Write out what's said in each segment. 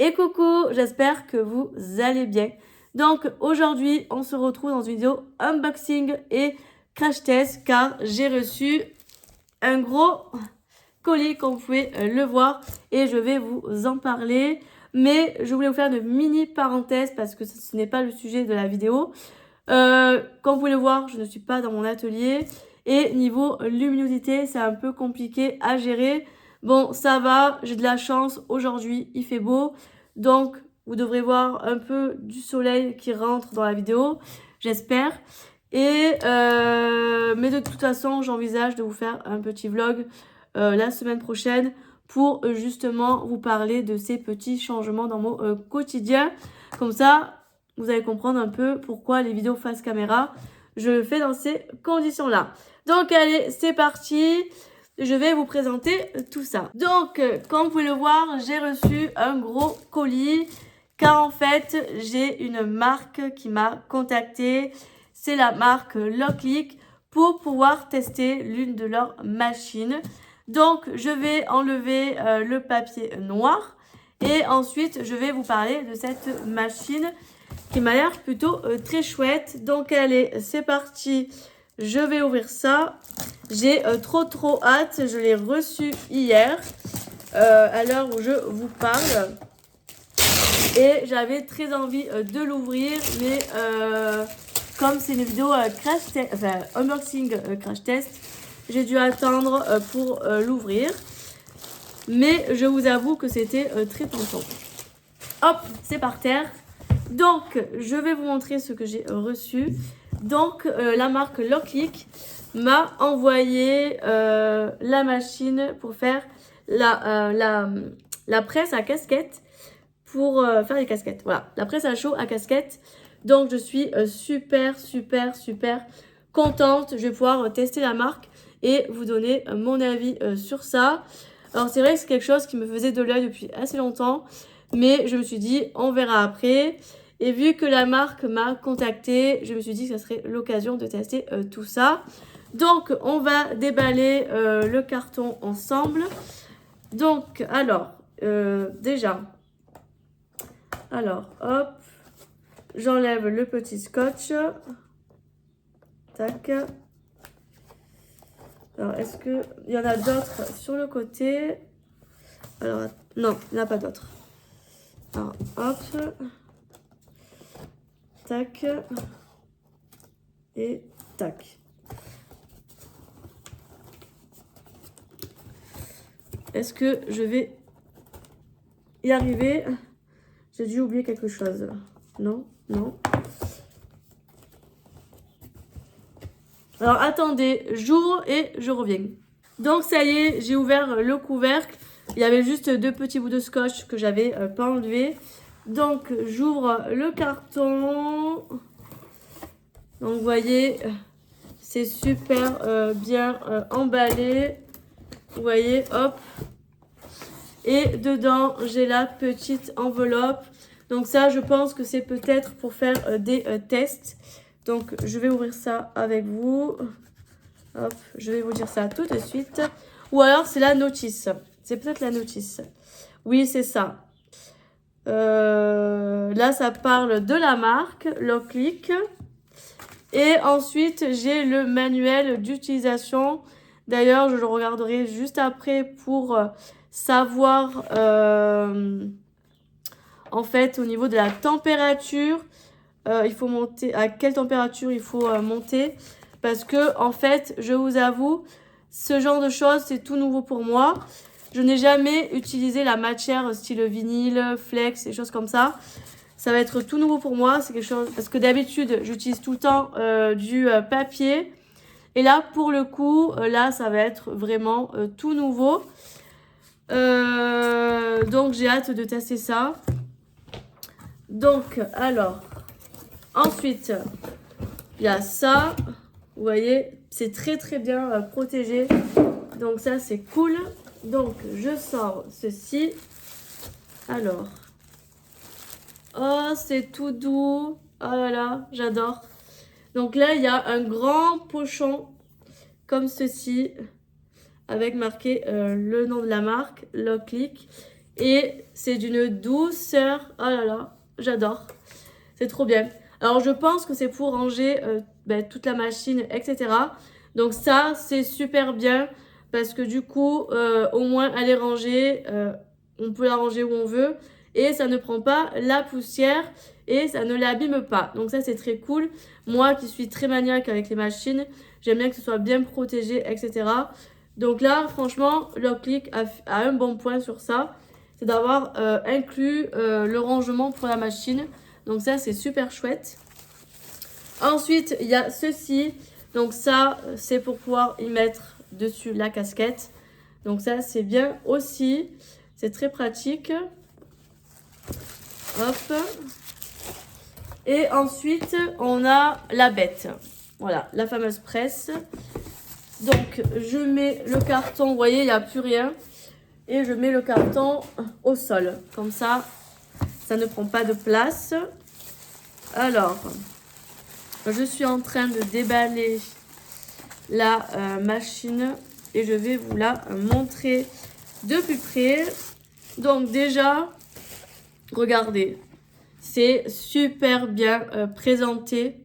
Et coucou, j'espère que vous allez bien. Donc aujourd'hui, on se retrouve dans une vidéo unboxing et crash test car j'ai reçu un gros colis comme vous pouvez le voir et je vais vous en parler. Mais je voulais vous faire une mini parenthèse parce que ce n'est pas le sujet de la vidéo. Comme vous pouvez le voir, je ne suis pas dans mon atelier et niveau luminosité, c'est un peu compliqué à gérer. Bon, ça va, j'ai de la chance, aujourd'hui il fait beau, donc vous devrez voir un peu du soleil qui rentre dans la vidéo, j'espère. Mais de toute façon, j'envisage de vous faire un petit vlog la semaine prochaine pour justement vous parler de ces petits changements dans mon quotidien. Comme ça, vous allez comprendre un peu pourquoi les vidéos face caméra, je le fais dans ces conditions-là. Donc allez, c'est parti. Je vais vous présenter tout ça. Donc, comme vous pouvez le voir, j'ai reçu un gros colis car en fait, j'ai une marque qui m'a contacté. C'est la marque Locklick pour pouvoir tester l'une de leurs machines. Donc, je vais enlever le papier noir et ensuite, je vais vous parler de cette machine qui m'a l'air plutôt très chouette. Donc, allez, c'est parti. Je vais ouvrir ça. J'ai trop hâte. Je l'ai reçu hier à l'heure où je vous parle. Et j'avais très envie de l'ouvrir. Mais comme c'est une vidéo crash test, enfin unboxing crash test, j'ai dû attendre pour l'ouvrir. Mais je vous avoue que c'était très tentant. Hop, c'est par terre. Donc, je vais vous montrer ce que j'ai reçu. Donc, la marque Locklick m'a envoyé la machine pour faire la presse à casquette pour faire les casquettes. Voilà, la presse à chaud à casquette. Donc, je suis super contente. Je vais pouvoir tester la marque et vous donner mon avis sur ça. Alors, c'est vrai que c'est quelque chose qui me faisait de l'œil depuis assez longtemps. Mais je me suis dit, on verra après. Et vu que la marque m'a contacté, je me suis dit que ça serait l'occasion de tester tout ça. Donc, on va déballer le carton ensemble. Donc, alors, déjà, alors, hop, j'enlève le petit scotch. Tac. Alors, est-ce qu'il y en a d'autres sur le côté? Alors, non, il n'y en a pas d'autres. Alors, hop. Tac. Et tac. Est-ce que je vais y arriver? J'ai dû oublier quelque chose. Non, non. Alors, attendez, j'ouvre et je reviens. Donc, ça y est, j'ai ouvert le couvercle. Il y avait juste deux petits bouts de scotch que j'avais pas enlevé. Donc, j'ouvre le carton. Donc, vous voyez, c'est super bien emballé. Vous voyez, hop. Et dedans, j'ai la petite enveloppe. Donc ça, je pense que c'est peut-être pour faire des tests. Donc, je vais ouvrir ça avec vous. Hop, je vais vous dire ça tout de suite. Ou alors, c'est la notice. C'est peut-être la notice. Oui, c'est ça. Là, ça parle de la marque Locklick. Et ensuite, j'ai le manuel d'utilisation. D'ailleurs, je le regarderai juste après pour savoir, en fait, au niveau de la température, il faut monter, à quelle température il faut monter. Parce que, en fait, je vous avoue, ce genre de choses, c'est tout nouveau pour moi. Je n'ai jamais utilisé la matière style vinyle, flex, des choses comme ça. Ça va être tout nouveau pour moi. C'est quelque chose parce que d'habitude, j'utilise tout le temps du papier. Et là, pour le coup, là, ça va être vraiment tout nouveau. Donc, j'ai hâte de tester ça. Donc, alors, ensuite, il y a ça. Vous voyez, c'est très bien protégé. Donc, ça, c'est cool. Donc, je sors ceci. Alors, oh, c'est tout doux. Oh là là, j'adore. Donc là, il y a un grand pochon comme ceci avec marqué le nom de la marque, Locklick. Et c'est d'une douceur. Oh là là, j'adore. C'est trop bien. Alors, je pense que c'est pour ranger toute la machine, etc. Donc ça, c'est super bien parce que du coup, au moins, elle est rangée. On peut la ranger où on veut. Et ça ne prend pas la poussière et ça ne l'abîme pas. Donc ça, c'est très cool. Moi qui suis très maniaque avec les machines, j'aime bien que ce soit bien protégé, etc. Donc là, franchement, Locliq a un bon point sur ça. C'est d'avoir inclus le rangement pour la machine. Donc ça, c'est super chouette. Ensuite, il y a ceci. Donc ça, c'est pour pouvoir y mettre dessus la casquette. Donc ça, c'est bien aussi. C'est très pratique. Hop. Et ensuite, on a la bête. Voilà, la fameuse presse. Donc, je mets le carton. Vous voyez, il n'y a plus rien. Et je mets le carton au sol. Comme ça ne prend pas de place. Alors, je suis en train de déballer la machine. Et je vais vous la montrer de plus près. Donc déjà, regardez. C'est super bien présenté.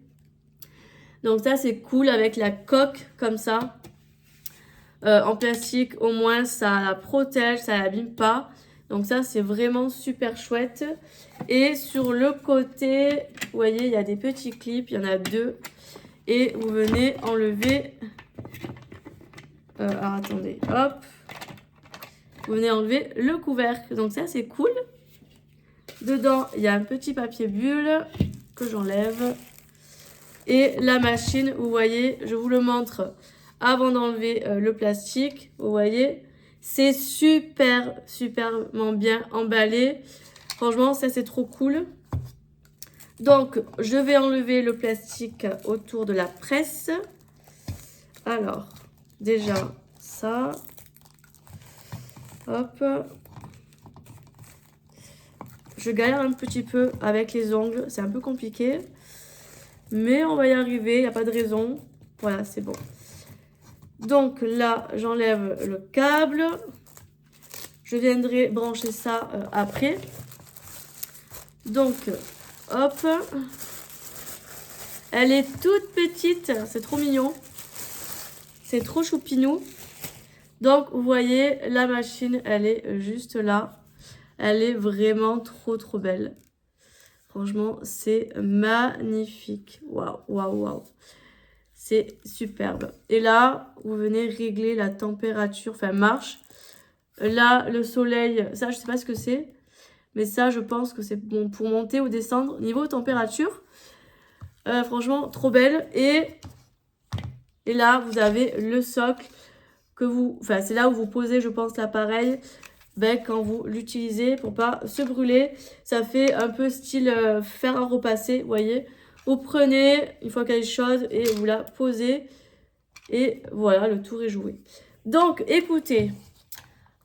Donc ça, c'est cool avec la coque comme ça. En plastique, au moins, ça la protège, ça l'abîme pas. Donc ça, c'est vraiment super chouette. Et sur le côté, vous voyez, il y a des petits clips. Il y en a 2. Et vous venez enlever... alors, attendez, hop. Vous venez enlever le couvercle. Donc ça, c'est cool. Dedans, il y a un petit papier bulle que j'enlève. Et la machine, vous voyez, je vous le montre avant d'enlever le plastique. Vous voyez, c'est superment bien emballé. Franchement, ça, c'est trop cool. Donc, je vais enlever le plastique autour de la presse. Alors, déjà, ça. Hop. Je galère un petit peu avec les ongles, c'est un peu compliqué. Mais on va y arriver, il n'y a pas de raison. Voilà, c'est bon. Donc là, j'enlève le câble. Je viendrai brancher ça après. Donc, hop. Elle est toute petite, c'est trop mignon. C'est trop choupinou. Donc, vous voyez, la machine, elle est juste là. Elle est vraiment trop belle. Franchement, c'est magnifique. Waouh, waouh, waouh. C'est superbe. Et là, vous venez régler la température, enfin marche. Là, le soleil, ça, je sais pas ce que c'est. Mais ça, je pense que c'est bon pour monter ou descendre. Niveau température, franchement, trop belle. Et là, vous avez le socle que vous... Enfin, c'est là où vous posez, je pense, l'appareil. Quand vous l'utilisez pour pas se brûler. Ça fait un peu style fer à repasser, vous voyez. Vous prenez une fois qu'elle est chaude et vous la posez. Et voilà, le tour est joué. Donc, écoutez,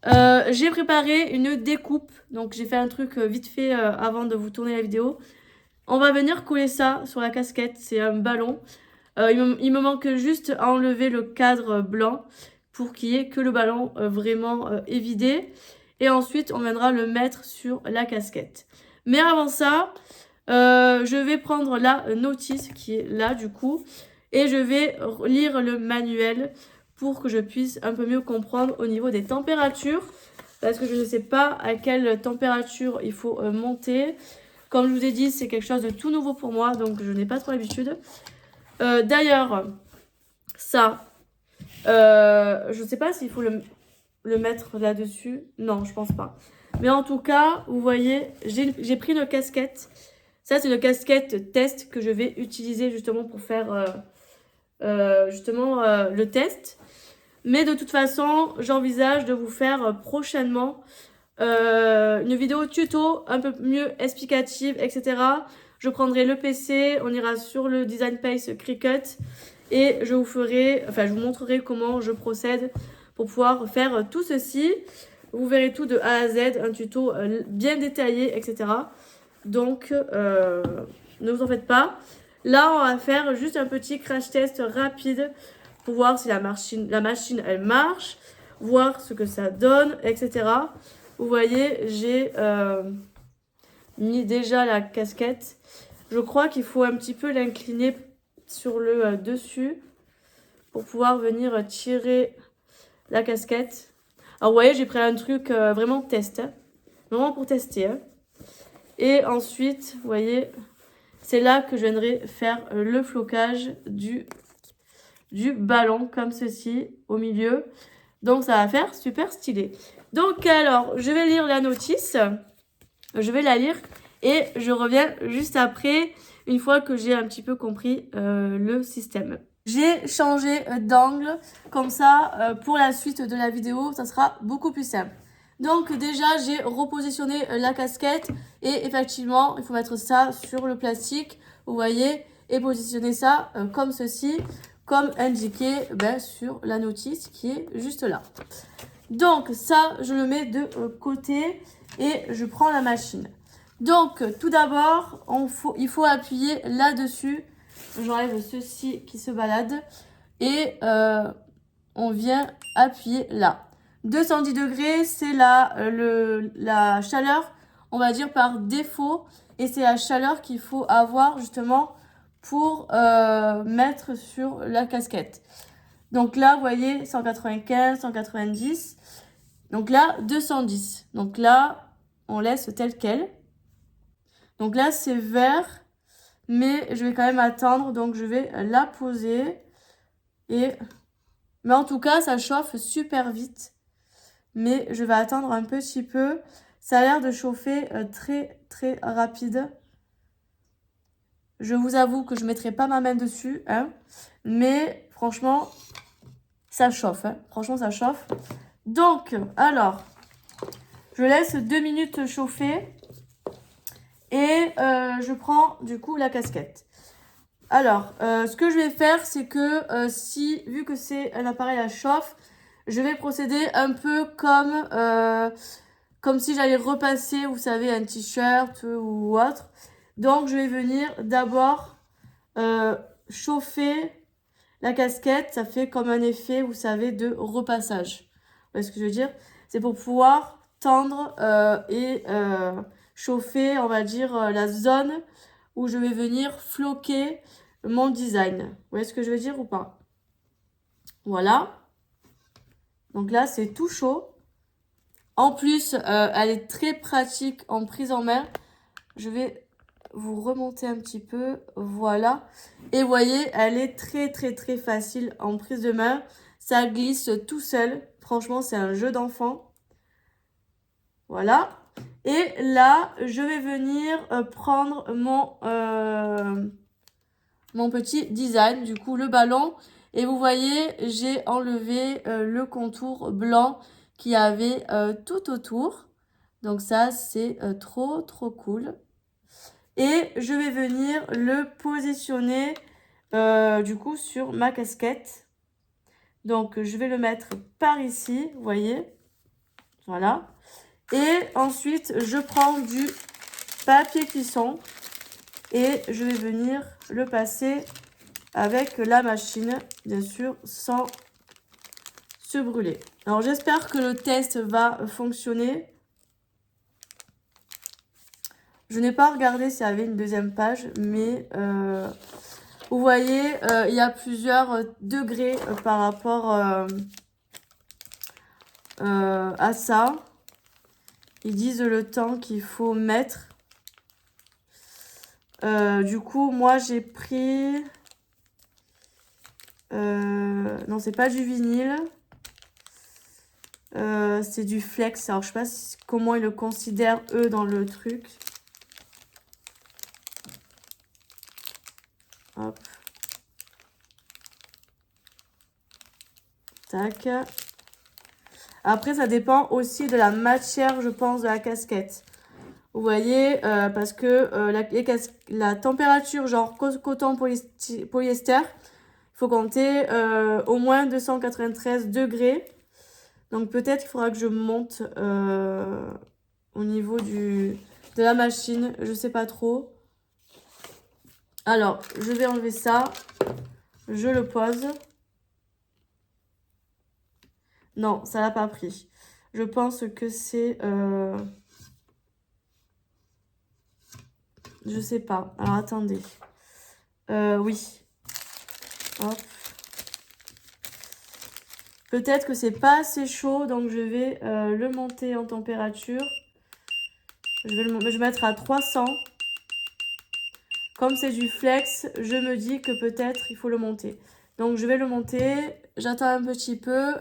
j'ai préparé une découpe. Donc, j'ai fait un truc vite fait avant de vous tourner la vidéo. On va venir coller ça sur la casquette. C'est un ballon. Il me manque juste à enlever le cadre blanc pour qu'il n'y ait que le ballon vraiment évidé. Et ensuite, on viendra le mettre sur la casquette. Mais avant ça, je vais prendre la notice qui est là du coup. Et je vais lire le manuel pour que je puisse un peu mieux comprendre au niveau des températures. Parce que je ne sais pas à quelle température il faut monter. Comme je vous ai dit, c'est quelque chose de tout nouveau pour moi. Donc, je n'ai pas trop l'habitude. D'ailleurs, ça, je ne sais pas s'il faut le mettre là-dessus. Non, je pense pas. Mais en tout cas, vous voyez, j'ai pris une casquette. Ça, c'est une casquette test que je vais utiliser justement pour faire le test. Mais de toute façon, j'envisage de vous faire prochainement une vidéo tuto un peu mieux explicative, etc. Je prendrai le PC, on ira sur le Design Pace Cricut et je vous montrerai comment je procède pour pouvoir faire tout ceci. Vous verrez tout de A à Z, un tuto bien détaillé, etc. Donc, ne vous en faites pas. Là, on va faire juste un petit crash test rapide pour voir si la machine elle marche, voir ce que ça donne, etc. vous voyez, j'ai mis déjà la casquette. Je crois qu'il faut un petit peu l'incliner sur le dessus pour pouvoir venir tirer la casquette. Alors, vous voyez, j'ai pris un truc vraiment test, hein. Vraiment pour tester, hein. Et ensuite, vous voyez, c'est là que je viendrai faire le flocage du ballon, comme ceci, au milieu. Donc, ça va faire super stylé. Donc, alors, je vais lire la notice. Je vais la lire et je reviens juste après, une fois que j'ai un petit peu compris le système. J'ai changé d'angle, comme ça, pour la suite de la vidéo, ça sera beaucoup plus simple. Donc déjà, j'ai repositionné la casquette et effectivement, il faut mettre ça sur le plastique, vous voyez, et positionner ça comme ceci, comme indiqué sur la notice qui est juste là. Donc ça, je le mets de côté et je prends la machine. Donc tout d'abord, il faut appuyer là-dessus. J'enlève ceci qui se balade et on vient appuyer là. 210 degrés, c'est la chaleur, on va dire par défaut. Et c'est la chaleur qu'il faut avoir justement pour mettre sur la casquette. Donc là, vous voyez, 195, 190. Donc là, 210. Donc là, on laisse tel quel. Donc là, c'est vert, mais je vais quand même attendre. Donc je vais la poser. Mais en tout cas, ça chauffe super vite. Mais je vais attendre un petit peu. Ça a l'air de chauffer très, très rapide. Je vous avoue que je ne mettrai pas ma main dessus, hein. Mais franchement, ça chauffe, hein. Franchement, ça chauffe. Donc, alors, je laisse 2 minutes chauffer. Et je prends du coup la casquette. Alors, ce que je vais faire, c'est que vu que c'est un appareil à chauffe, je vais procéder un peu comme si j'allais repasser, vous savez, un t-shirt ou autre. Donc, je vais venir d'abord chauffer la casquette. Ça fait comme un effet, vous savez, de repassage. Vous voyez ce que je veux dire? C'est pour pouvoir tendre et chauffer, on va dire, la zone où je vais venir floquer mon design. Vous voyez ce que je veux dire ou pas? Voilà. Donc là, c'est tout chaud. En plus, elle est très pratique en prise en main. Je vais vous remonter un petit peu. Voilà. Et vous voyez, elle est très, très, très facile en prise de main. Ça glisse tout seul. Franchement, c'est un jeu d'enfant. Voilà. Et là, je vais venir prendre mon petit design, du coup, le ballon. Et vous voyez, j'ai enlevé le contour blanc qu'il y avait tout autour. Donc ça, c'est trop, trop cool. Et je vais venir le positionner, du coup, sur ma casquette. Donc, je vais le mettre par ici, vous voyez. Voilà. Et ensuite, je prends du papier cuisson et je vais venir le passer avec la machine, bien sûr, sans se brûler. Alors, j'espère que le test va fonctionner. Je n'ai pas regardé s'il y avait une deuxième page, mais vous voyez, il y a plusieurs degrés par rapport à ça. Ils disent le temps qu'il faut mettre. Du coup, moi, j'ai pris... non, c'est pas du vinyle. C'est du flex. Alors, je sais pas comment ils le considèrent, eux, dans le truc. Hop. Tac. Après, ça dépend aussi de la matière, je pense, de la casquette. Vous voyez, parce que la température, genre coton polyester, il faut compter au moins 293 degrés. Donc peut-être qu'il faudra que je monte au niveau de la machine. Je sais pas trop. Alors, je vais enlever ça. Je le pose. Non, ça l'a pas pris. Je pense que c'est... je sais pas. Alors, attendez. Oui. Hop. Peut-être que c'est pas assez chaud, donc je vais le monter en température. Je vais mettre à 300. Comme c'est du flex, je me dis que peut-être il faut le monter. Donc je vais le monter. J'attends un petit peu.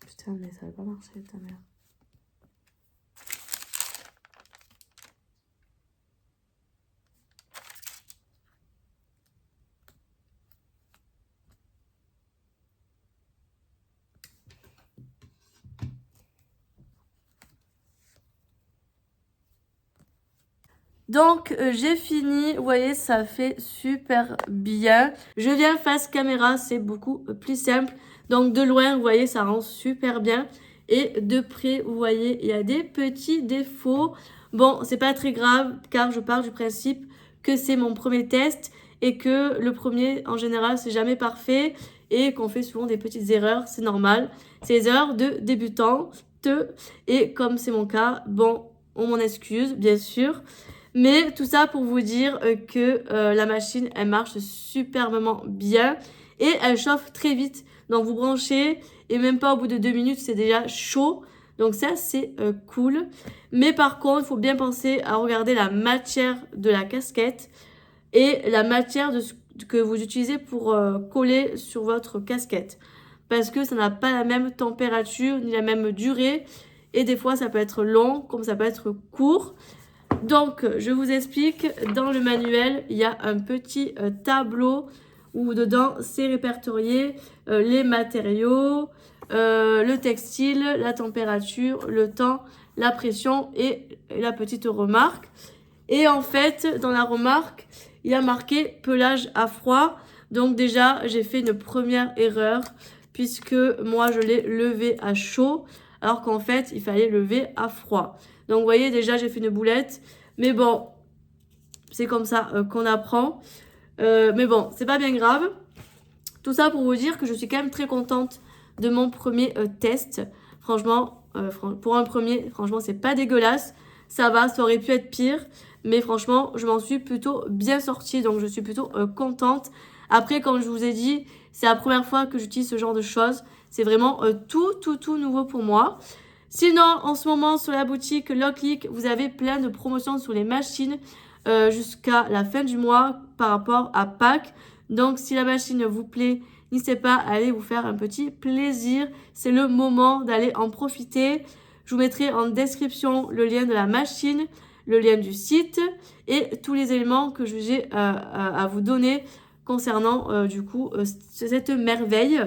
Putain, mais ça va pas marcher, ta mère. Donc, j'ai fini. Vous voyez, ça fait super bien. Je viens face caméra, c'est beaucoup plus simple. Donc, de loin, vous voyez, ça rend super bien. Et de près, vous voyez, il y a des petits défauts. Bon, c'est pas très grave, car je pars du principe que c'est mon premier test et que le premier, en général, c'est jamais parfait et qu'on fait souvent des petites erreurs. C'est normal. C'est des erreurs de débutants. Et comme c'est mon cas, bon, on m'en excuse, bien sûr. Mais tout ça pour vous dire que la machine, elle marche superbement bien et elle chauffe très vite. Donc vous branchez et même pas au bout de 2 minutes, c'est déjà chaud. Donc ça, c'est cool. Mais par contre, il faut bien penser à regarder la matière de la casquette et la matière que vous utilisez pour coller sur votre casquette. Parce que ça n'a pas la même température ni la même durée. Et des fois, ça peut être long comme ça peut être court. Donc, je vous explique, dans le manuel, il y a un petit tableau où dedans, c'est répertorié les matériaux, le textile, la température, le temps, la pression et la petite remarque. Et en fait, dans la remarque, il y a marqué pelage à froid. Donc déjà, j'ai fait une première erreur puisque moi, je l'ai levé à chaud alors qu'en fait, il fallait lever à froid. Donc, vous voyez, déjà, j'ai fait une boulette. Mais bon, c'est comme ça qu'on apprend. Mais bon, c'est pas bien grave. Tout ça pour vous dire que je suis quand même très contente de mon premier test. Franchement, pour un premier, franchement, c'est pas dégueulasse. Ça va, ça aurait pu être pire. Mais franchement, je m'en suis plutôt bien sortie. Donc, je suis plutôt contente. Après, comme je vous ai dit, c'est la première fois que j'utilise ce genre de choses. C'est vraiment tout nouveau pour moi. Sinon, en ce moment, sur la boutique Locklick, vous avez plein de promotions sur les machines jusqu'à la fin du mois par rapport à Pâques. Donc, si la machine vous plaît, n'hésitez pas à aller vous faire un petit plaisir. C'est le moment d'aller en profiter. Je vous mettrai en description le lien de la machine. le lien du site et tous les éléments que j'ai à vous donner concernant du coup cette merveille.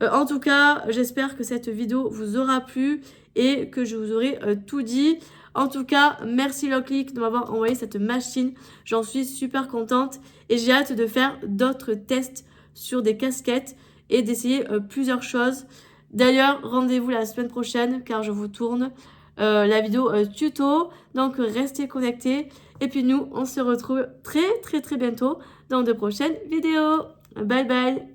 En tout cas, j'espère que cette vidéo vous aura plu et que je vous aurai tout dit. En tout cas, merci Lockleek de m'avoir envoyé cette machine. J'en suis super contente et j'ai hâte de faire d'autres tests sur des casquettes et d'essayer plusieurs choses. D'ailleurs, rendez-vous la semaine prochaine car je vous tourne la vidéo tuto. Donc, restez connectés. Et puis nous, on se retrouve très bientôt dans de prochaines vidéos. Bye bye!